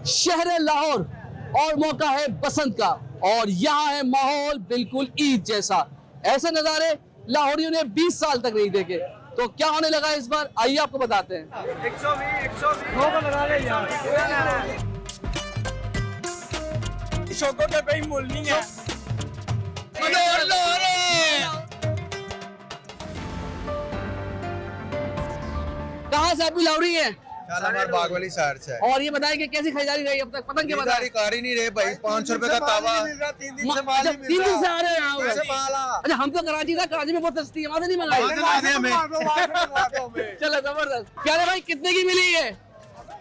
शहर लाहौर और मौका है बसंत का, और यहाँ है माहौल बिल्कुल ईद जैसा। ऐसे नज़ारे लाहौरियों ने 20 साल तक नहीं देखे, तो क्या होने लगा इस बार आइए आपको बताते हैं। 120 शौकों का कोई मूल नहीं है। कहाँ से आप भी लाहौरी हैं? शालामार बाग वाली साइड से है। और ये बताएं कि कैसी खरीदारी रही अब तक, पतंग के बता खरीदारी कर ही नहीं रहे भाई, 500 रुपए का तावा। 3 दिन से माल नहीं मिल 3 दिन से रहा। आ रहे हैं यहाँ कैसे पे। माल आ? अच्छा हम तो कराची था, कराची में बहुत सस्ती है, वहाँ से नहीं मंगाई। चलो जबरदस्त। क्या रे भाई कितने की मिली है?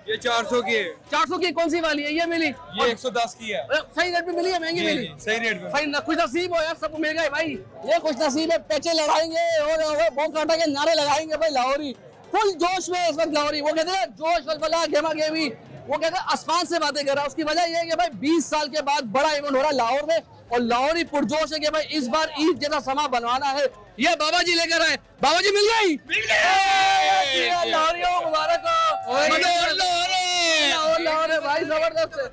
ये 400 की है। 400 की कौन सी वाली है? ये मिली ये 110 की है। सही रेट पे मिली है, महंगी मिली? सही रेट में। भाई खुश नसीब हो यार, सबको मिल गए भाई। ये खुश नसीब है, पैचे लड़ाएंगे और बॉम काटा के नारे लगाएंगे भाई। लाहौरी फुल जोश में इस वक्त लाहौरी, वो कहते हैं जोश वलवला गेमा गेमी, वो कहते हैं आसमान से बातें कर रहा है। उसकी वजह ये है कि भाई 20 साल के बाद बड़ा इवेंट हो रहा है लाहौर में, और लाहौरी पुरजोश है कि भाई इस बार ईद जैसा समा बनवाना है। ये बाबा जी लेकर आए। बाबा जी मिल गई, लाहौरियों मुबारक हो। लाहौर है भाई, जबरदस्त है।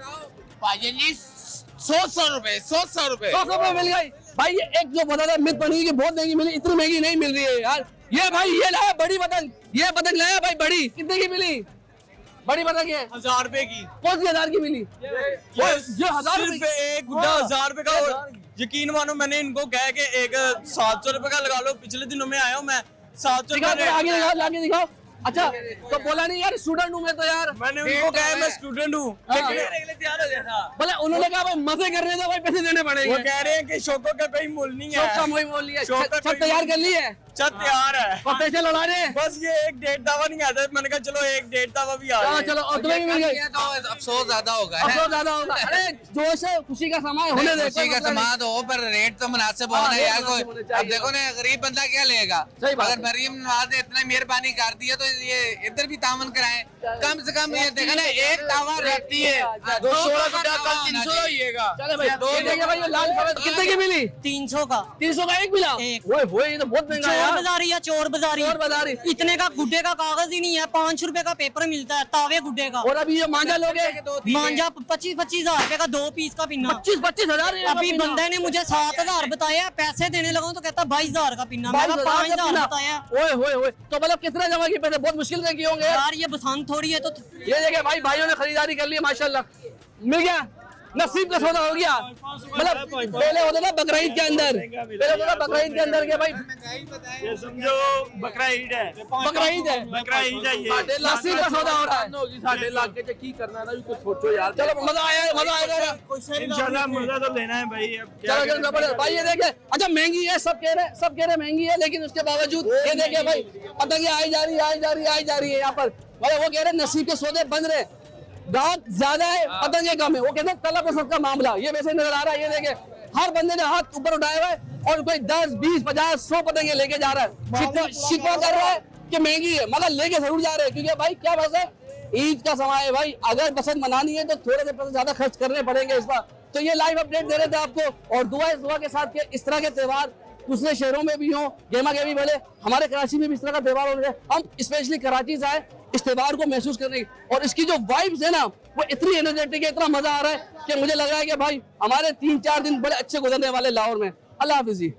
100 रुपए 100 रुपए 100 रुपए मिल गई भाई। ये एक जो बता मित बनी कि बहुत महंगी मिली, इतनी महंगी नहीं मिल रही है यार। ये भाई ये लाया बड़ी पतंग, ये पतंग लाया भाई बड़ी। कितने की मिली? बड़ी पतंग है 1000 रुपए की। कौन सी 1000 की मिली? ये 1000 सिर्फ एक गुड्डा 1000 रुपए का। और यकीन मानो मैंने इनको कहा कि एक 700 रुपए का लगा लो। पिछले दिनों में आया हूँ मैं, 700 दिखाओ, रुपए आगे दिखाओ, आगे दिखाओ। अच्छा तो बोला नहीं यार स्टूडेंट हूँ मैं तो यार। मैंने उनको कहा मैं स्टूडेंट हूँ। तैयार हो गया था। बोले उन्होंने कहा भाई मजे करने दो भाई, पैसे देने पड़ेंगे। वो कह रहे हैं कि शौकों का कोई मूल नहीं शौक का है। मोही मोल लिया। शौक का छत कोई तैयार कर ली है, छत तैयार है, और पैसे लड़ा रहे हैं। बस ये एक डेढ़ दावा नहीं आता। मैंने कहा चलो एक डेढ़ दावा भी आ चलो जाए। चलो, और तुम्हें भी मिल गई। अफसोस ज्यादा होगा है। अफसोस ज्यादा होगा। अरे जोश है, खुशी का समय है, होने दे। खुशी का समाज हो पर रेट तो मुनासिब होना हाँ, यार। रेट कोई मुनासिब होने चाहिए। अब देखो ना, गरीब बंदा क्या लेगा। सही बात अगर है। मरियम नवाज ने इतना मेहरबानी कर दी है तो ये इधर भी तामन कराएं। कम से कम ये देखा ना, एक तावा रहती है 16 गुड्डा कल 300 होइएगा। चले भाई, ये देखिए भाई ये लाल कलर कितने की मिली? 300 का 300 का एक मिला। एक। वो ये तो बहुत महंगा है चोर यार। बाजारी या चोर बाजारी। चोर बाजारी। इतने का गुड्डे का कागज ही नहीं है। 5 रुपए का पेपर मिलता है तावे गुड्डे का। और अभी ये मांझा लोगे मांझा 25-25 हजार रुपए का 2 पीस का पिन्ना। 25-25 हजार। अभी बंदे ने मुझे 7,000 बताया, पैसे देने लगा तो कहता 22,000 का पिन्ना। मैंने 5,000 बताया। ओए होए होए, तो मतलब कितने जमा किए पैसे? बहुत मुश्किल से किए होंगे यार। यार ये बसंत थोड़ी है तो ये देखिए भाई, भाइयों ने खरीदारी कर ली है माशाल्लाह। मिल गया, नसीब का सौदा हो गया। मतलब पहले होता था बकरीद के अंदर, पहले होता था बकरीद के अंदर के भाई ये समझो बकरा ईद है। बकरीद है, बकरा ईद है ये। नसीब का सौदा हो रहा है। ਸਾਡੇ ਇਲਾਕੇ 'ਚ ਕੀ करना था कुछ सोचो यार। चलो मजा आया, मजा आएगा। इंशाल्लाह मुर्गा तो लेना है भाई। अब क्या चलो चलो जबरदस्त भाई। ये देखिए, अच्छा महंगी है, सब कह रहे महंगी है, लेकिन उसके बावजूद ये देखिए भाई पतंग आई जा रही है यहाँ पर। भाई वो कह रहे नसीब के सौदे बन रहे, गाहक ज्यादा है पतंगे कम है। वो कहते हैं तलब और सबका मामला, ये वैसे नजर आ रहा है। ये देखिए हर बंदे ने हाथ ऊपर उठाया हुआ है, और कोई 10, 20, 50, 100 पतंगे लेके जा रहा है। शिकवा कर रहा है कि महंगी है, मगर लेके जरूर जा रहे हैं, क्योंकि भाई क्या बस है, ईद का समय है भाई। अगर बसंत मनानी है तो थोड़े से पैसे ज्यादा खर्च करने पड़ेंगे इस बार। तो ये लाइव अपडेट दे रहे थे आपको, और दुआ के साथ के इस तरह के त्योहार दूसरे शहरों में भी हो, गेमा गेमी बोले, हमारे कराची में भी इस तरह का त्योहार हो रहा है। हम स्पेशली कराची से आए इस त्योहार को महसूस करने की, और इसकी जो वाइब्स है ना, वो इतनी एनर्जेटिक है, इतना मजा आ रहा है कि मुझे लग रहा है कि भाई हमारे 3-4 दिन बड़े अच्छे गुजरने वाले लाहौर में। अल्लाह हाफिज़ जी।